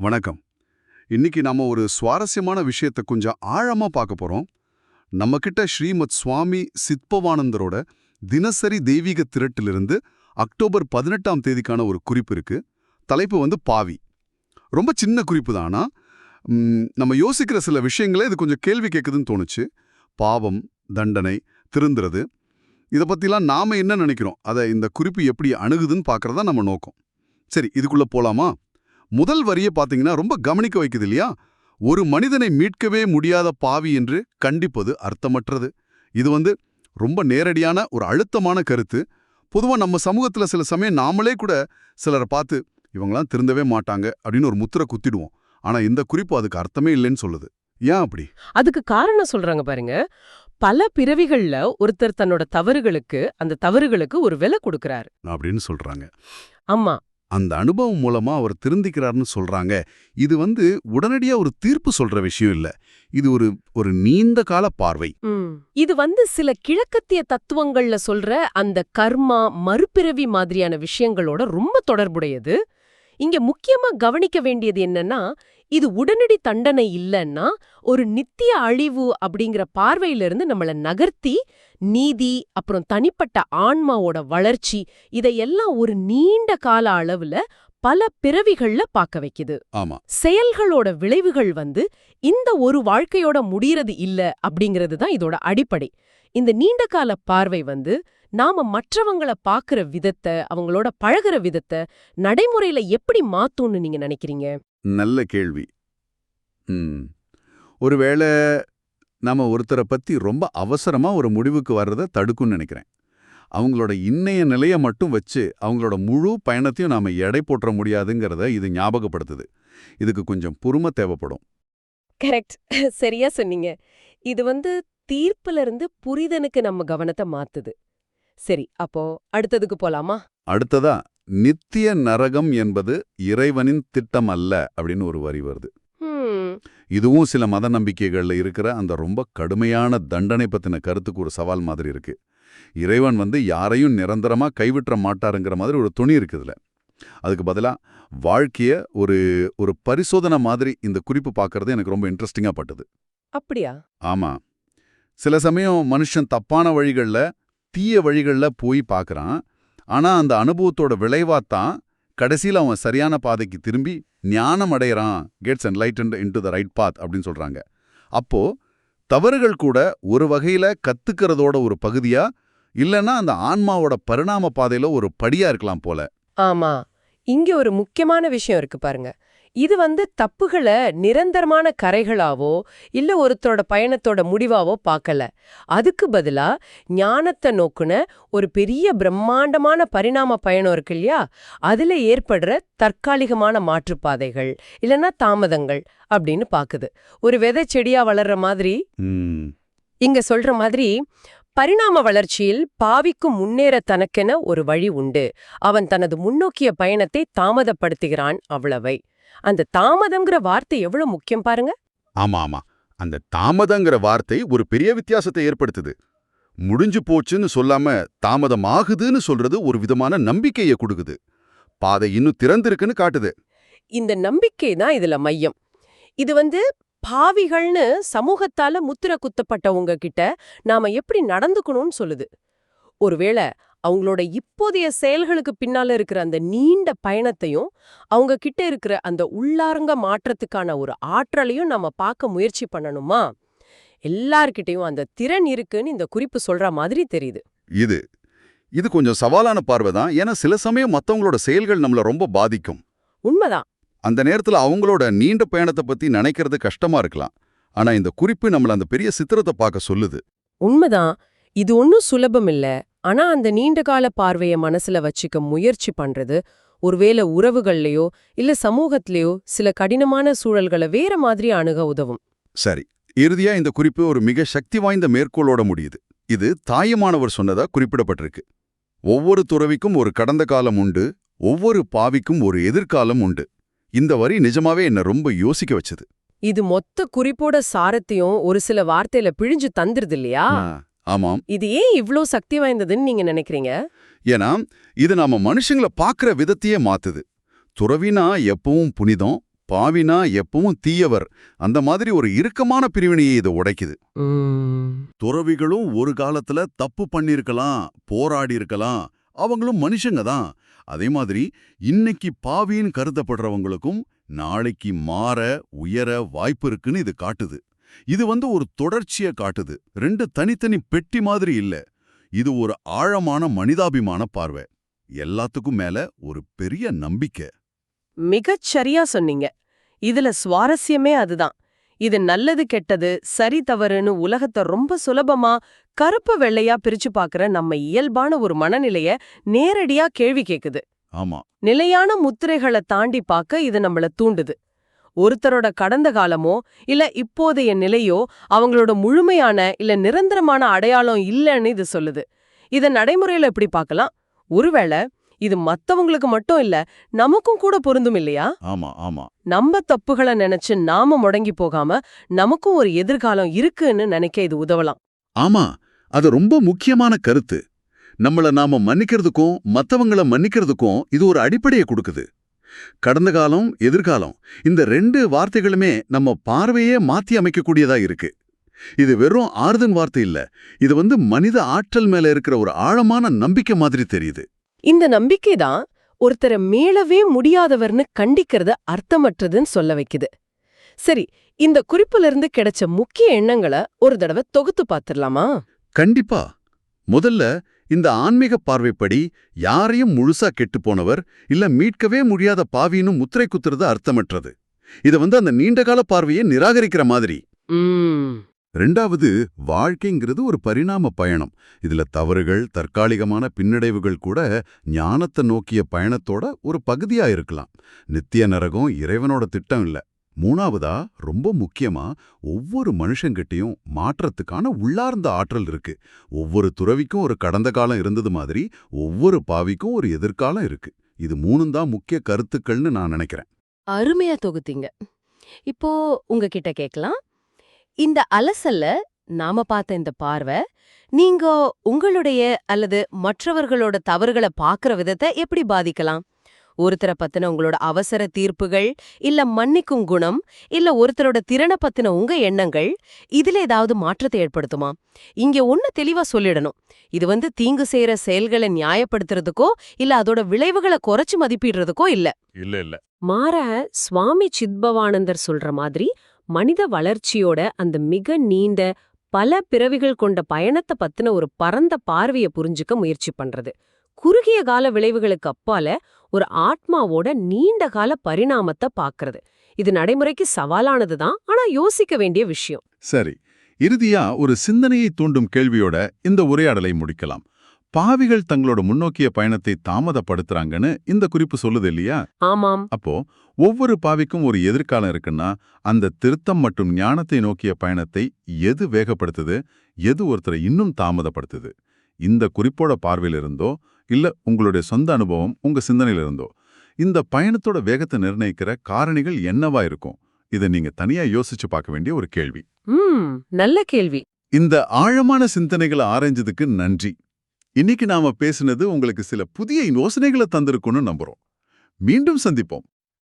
வணக்கம். இன்னைக்கு நாம ஒரு சுவாரஸ்யமான விஷயத்தை கொஞ்சம் ஆழமா பார்க்க போறோம். நம்ம கிட்ட ஸ்ரீமத் சுவாமி சித்பவானந்தரோட தினசரி தெய்வீக திரட்டிலிருந்து அக்டோபர் 18ஆம் தேதிக்கான ஒரு குறிப்பு இருக்கு. தலைப்பு பாவி. ரொம்ப சின்ன குறிப்பு தான். ஆனா நம்ம யோசிக்கிற சில விஷயங்களே இது கொஞ்சம் கேள்வி கேட்குதுன்னு தோணுச்சு. பாவம், தண்டனை, திருந்துறது, இதை பத்திலாம் நாம என்ன நினைக்கிறோம், அதை இந்த குறிப்பு எப்படி அணுகுதுன்னு பார்க்கறதா நம்ம நோக்கம். சரி, இதுக்குள்ள போலாமா? முதல் வரியை பார்த்தீங்கன்னா ரொம்ப கவனிக்க வைக்குது இல்லையா? ஒரு மனிதனை மீட்கவே முடியாத பாவி என்று கண்டிப்பது அர்த்தமற்றது. இது ரொம்ப நேரடியான ஒரு அழுத்தமான கருத்து. பொதுவா நம்ம சமூகத்துல சில சமயம் நாமளே கூட சிலரை பார்த்து இவங்களாம் திருந்தவே மாட்டாங்க அப்படின்னு ஒரு முத்திரை குத்திடுவோம். ஆனா இந்த குறிப்பு அதுக்கு அர்த்தமே இல்லைன்னு சொல்லுது. ஏன் அப்படி? அதுக்கு காரணம் சொல்றாங்க பாருங்க. பல பிறவிகள்ல ஒருத்தர் தன்னோட அந்த தவறுகளுக்கு ஒரு விலை கொடுக்கறாரு அப்படின்னு சொல்றாங்க. ஆமா. அந்த அனுபவம் மூலமா அவர் திருந்திக்கிறார்னு சொல்றாங்க. இது உடனடியா ஒரு தீர்ப்பு சொல்ற விஷயம் இல்ல. இது ஒரு நீண்ட கால பார்வை. இது சில கிழக்கத்திய தத்துவங்கள்ல சொல்ற அந்த கர்மா, மறுபிறவி மாதிரியான விஷயங்களோட ரொம்ப தொடர்புடையது. இங்க முக்கியமா கவனிக்க வேண்டியது என்னன்னா, இது உடனடி தண்டனை இல்லைன்னா ஒரு நித்திய அழிவு அப்படிங்கிற பார்வையிலிருந்து நம்மள நகர்த்தி நீதி, அப்புறம் தனிப்பட்ட ஆன்மாவோட வளர்ச்சி, இதையெல்லாம் ஒரு நீண்ட கால அளவுல பல பிறவிகள்ல பார்க்க வைக்குது. ஆமா. செயல்களோட விளைவுகள் இந்த ஒரு வாழ்க்கையோட முடியறது இல்ல அப்படிங்கிறது தான் இதோட அடிப்படை. இந்த நீண்ட கால பார்வை நாம மற்றவங்கள பாக்குற விதத்தை, அவங்களோட பழகுற விதத்தை நடைமுறையில எப்படி மாத்தும்னு நீங்க நினைக்கிறீங்க? நல்ல கேள்வி. ஒருவேளை நாம ஒருத்தரை பத்தி ரொம்ப அவசரமா ஒரு முடிவுக்கு வர்றதை தடுக்கும்னு நினைக்கிறேன். அவங்களோட இன்னைய நிலையை மட்டும் வச்சு அவங்களோட முழு பயணத்தையும் நாம எடை போட்டுற முடியாதுங்கிறத இது ஞாபகப்படுத்துது. இதுக்கு கொஞ்சம் பொறுமை தேவைப்படும். கரெக்ட். சரியா சொன்னீங்க. இது தீர்ப்புல இருந்து புரிதனுக்கு நம்ம கவனத்தை மாத்துது. சரி, அப்போ அடுத்ததுக்கு போலாமா? அடுத்ததா, நித்திய நரகம் என்பது இறைவனின் திட்டம் அல்ல அப்படின்னு ஒரு வரி வருது. இதுவும் சில மத நம்பிக்கைகள்ல இருக்கிற அந்த ரொம்ப கடுமையான தண்டனை பத்தின கருத்துக்கு ஒரு சவால் மாதிரி இருக்கு. இறைவன் யாரையும் நிரந்தரமா கைவிட்ட மாட்டாருங்கிற மாதிரி ஒரு துணி இருக்குதுல. அதுக்கு பதிலா வாழ்க்கைய ஒரு பரிசோதனை மாதிரி இந்த குறிப்பு பார்க்கறது எனக்கு ரொம்ப இன்ட்ரெஸ்டிங்கா பட்டது. அப்படியா? ஆமா. சில சமயம் மனுஷன் தப்பான வழிகள்ல, தீய வழிகள்ல போய் பார்க்கறான். ஆனா அந்த அனுபவத்தோட விளைவாத்தான் கடைசியில் அவன் சரியான பாதைக்கு திரும்பி ஞானம் அடையறான். Gets enlightened into the right path அப்படின்னு சொல்றாங்க. அப்போ தவறுகள் கூட ஒரு வகையில கத்துக்கிறதோட ஒரு பகுதியா, இல்லைன்னா அந்த ஆன்மாவோட பரிணாம பாதையில ஒரு படியா இருக்கலாம் போல. ஆமா. இங்க ஒரு முக்கியமான விஷயம் இருக்கு பாருங்க. இது தப்புகளை நிரந்தரமான கரைகளாவோ இல்ல ஒருத்தரோட பயணத்தோட முடிவாவோ பார்க்கல. அதுக்கு பதிலா ஞானத்தை நோக்குன ஒரு பெரிய பிரம்மாண்டமான பரிணாம பயணம் இருக்கு இல்லையா, அதுல ஏற்படுற தற்காலிகமான மாற்றுப்பாதைகள் இல்லைன்னா தாமதங்கள் அப்படின்னு பாக்குது. ஒரு விதை செடியா வளர்ற மாதிரி இங்க சொல்ற மாதிரி பரிணாம வளர்ச்சியில் பாவிக்கும் முன்னேற தனக்கென ஒரு வழி உண்டு. அவன் தனது முன்னோக்கிய பயணத்தை தாமதப்படுத்துகிறான், அவ்வளவை. அந்த தாமதம்ங்கிற வார்த்தை எவ்வளவு முக்கியம் பாருங்க. ஆமா ஆமா, அந்த தாமதங்கிற வார்த்தை ஒரு பெரிய வித்தியாசத்தை ஏற்படுத்துது. முடிஞ்சு போச்சுன்னு சொல்லாம தாமதம் ஆகுதுன்னு சொல்றது ஒரு விதமான நம்பிக்கையை கொடுக்குது. பாதை இன்னும் திறந்திருக்குன்னு காட்டுது. இந்த நம்பிக்கை தான் இதுல மையம். இது பாவிகள்னு சமூகத்தால முத்திர குத்தப்பட்டவங்க கிட்ட நாம எப்படி நடந்துக்கணும்னு சொல்லுது. ஒருவேளை அவங்களோட இப்போதைய செயல்களுக்கு பின்னால இருக்கிற அந்த நீண்ட பயணத்தையும் அவங்க கிட்ட இருக்கிற அந்த உள்ளார்ந்த மாற்றத்துக்கான ஒரு ஆற்றலையும் நம்ம பார்க்க முயற்சி பண்ணணுமா? எல்லார்கிட்டையும் அந்த திறன் இருக்குன்னு இந்த குறிப்பு சொல்ற மாதிரி தெரியுது. இது கொஞ்சம் சவாலான பார்வைதான். ஏன்னா சில சமயம் மத்தவங்களோட செயல்கள் நம்மள ரொம்ப பாதிக்கும். உண்மைதான். அந்த நேரத்துல அவங்களோட நீண்ட பயணத்தை பத்தி நினைக்கிறது கஷ்டமா இருக்கலாம். ஆனா இந்த குறிப்பு நம்மள அந்த பெரிய சித்திரத்தை பார்க்க சொல்லுது. உண்மைதான். இது ஒன்னும் சுலபம் இல்ல. ஆனா அந்த நீண்ட கால பார்வைய மனசுல வச்சுக்க முயற்சி பண்றது, ஒருவேளை உறவுகள்லயோ இல்ல சமூகத்திலயோ சில கடினமான சூழல்களை வேற மாதிரி அணுக உதவும். சரி, இறுதியா இந்த குறிப்பு ஒரு மிக சக்தி வாய்ந்த மேற்கோளோட முடியுது. இது தாயுமானவர் சொன்னதா குறிப்பிடப்பட்டிருக்கு. ஒவ்வொரு துறவிக்கும் ஒரு கடந்த காலம் உண்டு, ஒவ்வொரு பாவிக்கும் ஒரு எதிர்காலம் உண்டு. இந்த வரி நிஜமாவே என்ன ரொம்ப யோசிக்க வச்சது. இது மொத்த குறிப்போட சாரத்தையும் ஒரு சில வார்த்தையில பிழிஞ்சு தந்துருது இல்லையா? ஆமாம். இது ஏன் இவ்ளோ சக்தி வாய்ந்ததுன்னு நீங்க நினைக்கிறீங்க? ஏன்னா இது நாம மனுஷங்களை பார்க்கிற விதத்தையே மாத்துது. துறவினா எப்பவும் புனிதம், பாவினா எப்பவும் தீயவர் அந்த மாதிரி ஒரு இறுக்கமான பிரிவினையை இது உடைக்குது. துறவிகளும் ஒரு காலத்துல தப்பு பண்ணிருக்கலாம், போராடி இருக்கலாம், அவங்களும் மனுஷங்க தான். அதே மாதிரி இன்னைக்கு பாவின்னு கருதப்படுறவங்களுக்கும் நாளைக்கு மாற உயர வாய்ப்பு இருக்குன்னு இது காட்டுது. இது ஒரு தொடர்ச்சிய காட்டுது. ரெண்டு தனித்தனி பெட்டி மாதிரி இல்ல. இது ஒரு ஆழமான மனிதாபிமான பார்வை. எல்லாத்துக்கும் மேல ஒரு பெரிய நம்பிக்கை. மிகச் சரியா சொன்னீங்க. இதுல சுவாரஸ்யமே அதுதான். இது நல்லது கெட்டது சரி தவறுன்னு உலகத்தை ரொம்ப சுலபமா கருப்பு வெள்ளையா பிரிச்சு பாக்குற நம்ம இயல்பான ஒரு மனநிலைய நேரடியா கேள்வி கேக்குது. ஆமா, நிலையான முத்திரைகளை தாண்டி பார்க்க இது நம்மள தூண்டுது. ஒருத்தரோட கடந்த காலமோ இல்ல இப்போதைய நிலையோ அவங்களோட முழுமையான இல்ல நிரந்தரமான அடையாளம் இல்லைன்னு இது சொல்லுது. இத நடைமுறையில எப்படி பார்க்கலாம்? ஒருவேளை இது மத்தவங்களுக்கு மட்டும் இல்ல நமக்கும் கூட பொருந்தும் இல்லையா? ஆமா, ஆமா. நம்ம தப்புகளை நினைச்சு நாம முடங்கி போகாம நமக்கும் ஒரு எதிர்காலம் இருக்குன்னு நினைக்க இது உதவலாம். ஆமா, அது ரொம்ப முக்கியமான கருத்து. நம்மள நாம மன்னிக்கிறதுக்கும் மத்தவங்கள மன்னிக்கிறதுக்கும் இது ஒரு அடிப்படையை கொடுக்குது. கடந்த காலம், எதிர்காலம் இந்த ரெண்டு வார்த்தைகளுமே நம்ம பார்வையே மாத்தி அமைக்கக்கூடியதா இருக்கு. இது வெறும் ஆறுதல் வார்த்தை இல்ல. இது மனித ஆற்றல் மேல இருக்கிற ஒரு ஆழமான நம்பிக்கை மாதிரி தெரியுது. இந்த நம்பிக்கை தான் ஒருத்தரை மீளவே முடியாதவர்னு கண்டிக்கிறத அர்த்தமற்றதுன்னு சொல்ல வைக்குது. சரி, இந்த குறிப்புல இருந்து கிடைச்ச முக்கிய எண்ணங்களை ஒரு தடவை தொகுத்து பார்த்திடலாமா? கண்டிப்பா. முதல்ல இந்த ஆன்மீக பார்வைப்படி யாரையும் முழுசா கெட்டுப்போனவர் இல்ல மீட்கவே முடியாத பாவின்னு முத்திரை குத்துறது அர்த்தமற்றது. இத அந்த நீண்டகால பார்வையை நிராகரிக்கிற மாதிரி. ரெண்டாவது, வாழ்க்கைங்கிறது ஒரு பரிணாம பயணம். இதுல தவறுகள், தற்காலிகமான பின்னடைவுகள் கூட ஞானத்தை நோக்கிய பயணத்தோட ஒரு பகுதியா இருக்கலாம். நித்திய நரகம் இறைவனோட திட்டம் இல்ல. மூணாவதா, ரொம்ப முக்கியமா, ஒவ்வொரு மனுஷங்கிட்டையும் மாற்றத்துக்கான உள்ளார்ந்த ஆற்றல் இருக்கு. ஒவ்வொரு துறவிக்கும் ஒரு கடந்த காலம் இருந்தது மாதிரி ஒவ்வொரு பாவிக்கும் ஒரு எதிர்காலம் இருக்கு. இது மூணும் தான் முக்கிய கருத்துக்கள்னு நான் நினைக்கிறேன். அருமையா தொகுத்தீங்க. இப்போ உங்ககிட்ட கேட்கலாம். இந்த அலசல்ல நாம பார்த்த இந்த பார்வை நீங்க உங்களுடைய அல்லது மற்றவர்களோட தவறுகளை பார்க்கற விதத்தை எப்படி பாதிக்கலாம்? ஒருத்தரை பத்தின உங்களோட அவசர தீர்ப்புகள் இல்ல மன்னிக்கும் குணம் இல்ல ஒருத்தரோட திறனை பத்தின உங்க எண்ணங்கள் இதுல ஏதாவது மாற்றத்தை ஏற்படுத்துமா? இங்க ஒண்ணு தெளிவா சொல்லிடணும். இது தீங்கு செய்யற செயல்களை நியாயப்படுத்துறதுக்கோ இல்ல அதோட விளைவுகளை குறைச்சு மதிப்பிடுறதுக்கோ இல்ல. இல்ல. மாறாக சுவாமி சித்பவானந்தர் சொல்ற மாதிரி மனித வளர்ச்சியோட அந்த மிக நீண்ட பல பிறவிகள் கொண்ட பயணத்தை பத்தின ஒரு பரந்த பார்வையை புரிஞ்சுக்க முயற்சி பண்றது. குறுகிய கால விளைவுகளுக்கு அப்பால ஒரு ஆத்மாவோட நீண்ட கால பரிணாமத்தை பாக்குறது. இது நடைமுறைக்கு சவாலானதுதான், ஆனா யோசிக்க வேண்டிய விஷயம். சரி, இறுதியா ஒரு சிந்தனையை தூண்டும் கேள்வியோட இந்த உரையாடலை முடிக்கலாம். பாவிகள் தங்களோட முன்னோக்கிய பயணத்தை தாமதப்படுத்துறாங்கன்னு இந்த குறிப்பு சொல்லுது இல்லையா? ஆமாம். அப்போ ஒவ்வொரு பாவிக்கும் ஒரு எதிர்காலம் இருக்குன்னா அந்த திருத்தம் மற்றும் ஞானத்தை நோக்கிய பயணத்தை எது வேகப்படுத்துது, எது ஒருத்தரை இன்னும் தாமதப்படுத்துது? இந்த குறிப்போட பார்வையிலிருந்தோ இல்ல உங்களுடைய சொந்த அனுபவம் உங்க சிந்தனையிலிருந்தோ இந்த பயணத்தோட வேகத்தை நிர்ணயிக்கிற காரணிகள் என்னவா இருக்கும்? இதை நீங்க தனியா யோசிச்சு பார்க்க வேண்டிய ஒரு கேள்வி. நல்ல கேள்வி. இந்த ஆழமான சிந்தனைகளை ஆராய்ஞ்சதுக்கு நன்றி. இன்னைக்கு நாம பேசுனது உங்களுக்கு சில புதிய யோசனைகளை தந்திருக்கும்னு நம்புறோம். மீண்டும் சந்திப்போம்.